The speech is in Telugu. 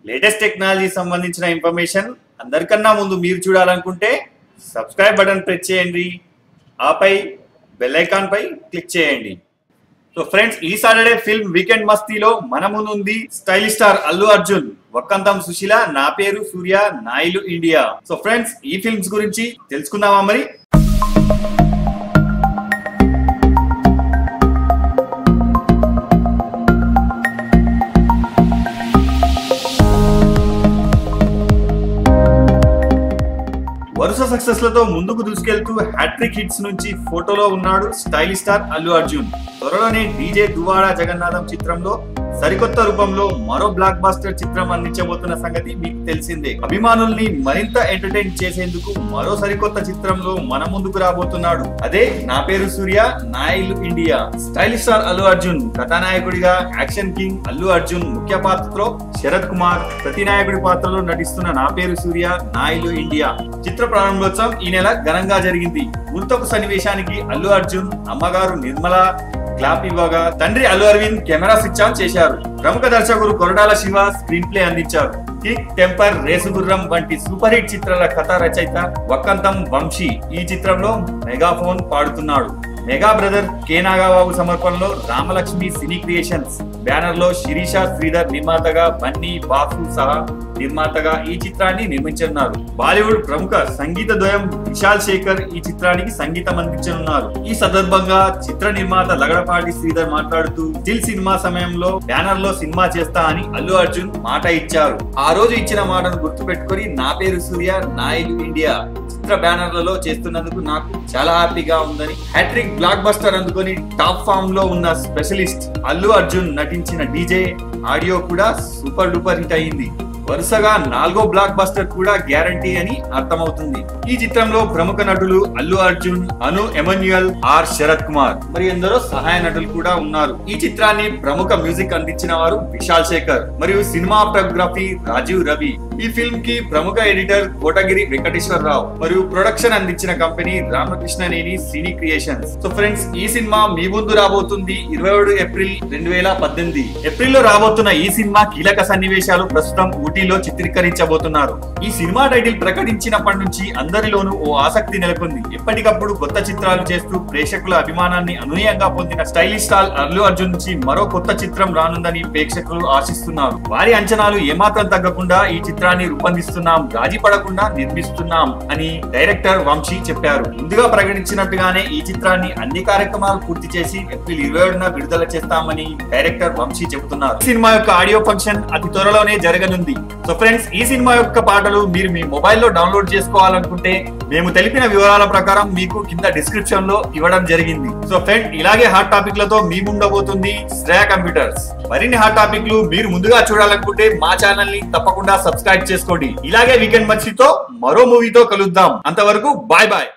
లేటెస్ట్ టెక్నాలజీ సంబంధించిన ఇన్ఫర్మేషన్ అందరికన్నా ముందు మీరు చూడాలనుకుంటే సబ్స్క్రైబ్ బటన్ ప్రెస్ చేయండి, ఆపై బెల్ ఐకాన్ పై క్లిక్ చేయండి. సో ఫ్రెండ్స్, ఈ సాటర్డే ఫిల్మ్ వీకెండ్ మస్తీలో మన ముందు ఉంది స్టైలిష్ స్టార్ అల్లు అర్జున్, వక్కంతం సుశీల, నా పేరు సూర్య, నా ఇల్లు ఇండియా. సో ఫ్రెండ్స్, ఈ ఫిల్మ్స్ గురించి తెలుసుకుందామా మరి. వరుస సక్సెస్ లతో ముందుకు దూసుకెళ్తూ హ్యాట్రిక్ హిట్స్ నుంచి ఫోటోలో ఉన్నాడు స్టైలిష్ స్టార్ అల్లు అర్జున్. త్వరలోనే డీజే దువాడ జగన్నాథం చిత్రంలో సరికొత్త రూపంలో మరో బ్లాక్ బాస్టర్ చిత్రం అందించబోతున్న సంగతి మీకు తెలిసిందే. అభిమానుల్ని మరింత ఎంటర్టైన్ చేసేందుకు మరో సరికొత్త చిత్రంలో మన ముందుకు రాబోతున్నాడు. అదే నా పేరు సూర్య, నా ఇల్లు India. Stylish star Allu Arjun కథానాయకుడిగా యాక్షన్ కింగ్ అల్లు అర్జున్ ముఖ్య పాత్రలో శరత్ కుమార్ ప్రతినాయకుడి పాత్రలో నటిస్తున్న నా పేరు సూర్య, నా ఇల్లు ఇండియా చిత్ర ప్రారంభోత్సవం ఈ నెల ఘనంగా జరిగింది. గుర్తొక సన్నివేశానికి అల్లు అర్జున్ అమ్మగారు నిర్మల క్లాప్ ఇవ్వగా తండ్రి Allu Aravind camera switch on చేశారు. ప్రముఖ దర్శకుడు కొరటాల శివ స్క్రీన్ ప్లే అందించారు. కిక్, టెంపర్, రేసుగుర్రం వంటి సూపర్ హిట్ చిత్రాల కథా రచయిత వక్కంతం వంశీ ఈ చిత్రంలో మెగాఫోన్ పాడుతున్నాడు. మెగా బ్రదర్ కే నాగబాబు సమర్పణలో రామలక్ష్మి సినీ క్రియేషన్స్ బ్యానర్ లో శిరీష శ్రీధర్ నిర్మాతగా, బన్నీ బాసు సహా నిర్మాతగా ఈ చిత్రాన్ని నిర్మించనున్నారు. బాలీవుడ్ ప్రముఖ సంగీత ద్వయం విశాల్ శేఖర్ ఈ చిత్రానికి సంగీతం అందించనున్నారు. ఈ సందర్భంగా చిత్ర నిర్మాత లగడపాటి శ్రీధర్ మాట్లాడుతూ స్టిల్ సినిమా సమయంలో బ్యానర్ లో సినిమా చేస్తా అని అల్లు అర్జున్ మాట ఇచ్చారు. ఆ రోజు ఇచ్చిన మాటను గుర్తు పెట్టుకుని నా పేరు సూర్య, నా ఇల్లు ఇండియా చిత్ర బ్యానర్లలో చేస్తున్నందుకు నాకు చాలా హ్యాపీగా ఉందని, హ్యాట్రిక్ బ్లాక్ బస్టర్ అందుకొని టాప్ ఫామ్ లో ఉన్న స్పెషలిస్ట్ అల్లు అర్జున్ నటించిన డీజే ఆడియో కూడా సూపర్ డూపర్ హిట్ అయింది. వరుసగా 4వ బ్లాక్ బస్టర్ కూడా గ్యారంటీ అని అర్థమవుతుంది. ఈ చిత్రంలో ప్రముఖ నటులు అల్లు అర్జున్, అను ఎమాన్యుయల్, ఆర్ శరత్ కుమార్ మరి ఎందరో సహాయ నటులు కూడా ఉన్నారు. ఈ చిత్రాన్ని ప్రముఖ మ్యూజిక్ అందించిన వారు విశాల్ శేఖర్ మరియు సినిమాటోగ్రఫీ రాజీవ్ రవి. ఈ ఫిల్మ్ కి ప్రముఖ ఎడిటర్ కోటగిరి వెంకటేశ్వరరావు మరియు ప్రొడక్షన్ అందించిన company Ramakrishnaneni cine creations. So friends, ఈ సినిమా మీ ముందు రాబోతుంది 27 ఏప్రిల్ 2018. ఏప్రిల్లో రాబోతున్న ఈ సినిమా కీలక సన్నివేశాలు ప్రస్తుతం ఊటీలో చిత్రీకరించబోతున్నారు. ఈ సినిమా టైటిల్ ప్రకటించినప్పటి నుంచి అందరిలోనూ ఓ ఆసక్తి నెలకొంది. ఎప్పటికప్పుడు కొత్త చిత్రాలు చేస్తూ ప్రేక్షకుల అభిమానాన్ని అనూహ్యంగా పొందిన స్టైలిష్ స్టార్ అల్లు అర్జున్ నుంచి మరో కొత్త చిత్రం రానుందని ప్రేక్షకులు ఆశిస్తున్నారు. వారి అంచనాలు ఏమాత్రం తగ్గకుండా ఈ చిత్రాన్ని రూపొందిస్తున్నాం, రాజీ పడకుండా నిర్మిస్తున్నాం అని డైరెక్టర్ వంశీ చెప్పారు. ముందుగా ప్రకటించినట్టుగానే ఈ చిత్రాన్ని అన్ని కార్యక్రమాలు పూర్తి చేసి ఏప్రిల్ 27న విడుదల చేస్తామని డైరెక్టర్ వంశీ చెబుతున్నారు. సినిమా యొక్క ఆడియో ఫంక్షన్ అతి త్వరలోనే జరగనుంది. సో ఫ్రెండ్స్, ఈ సినిమా యొక్క పాటలు మీరు మీ మొబైల్లో డౌన్లోడ్ చేసుకోవాలనుకుంటే మేము తెలిపిన వివరాల ప్రకారం మీకు కింద డిస్క్రిప్షన్ లో ఇవ్వడం జరిగింది. సో ఫ్రెండ్, ఇలాగే హాట్ టాపిక్ లతో మీ ముండబోతుంది శ్రేయ కంప్యూటర్స్. మరిన్ని హాట్ టాపిక్లు మీరు ముందుగా చూడాలనుకుంటే మా ఛానల్ ని తప్పకుండా సబ్స్క్రైబ్ చేసుకోండి. ఇలాగే వీకెండ్ మంచితో మరో మూవీతో కలుద్దాం. అంతవరకు బాయ్ బాయ్.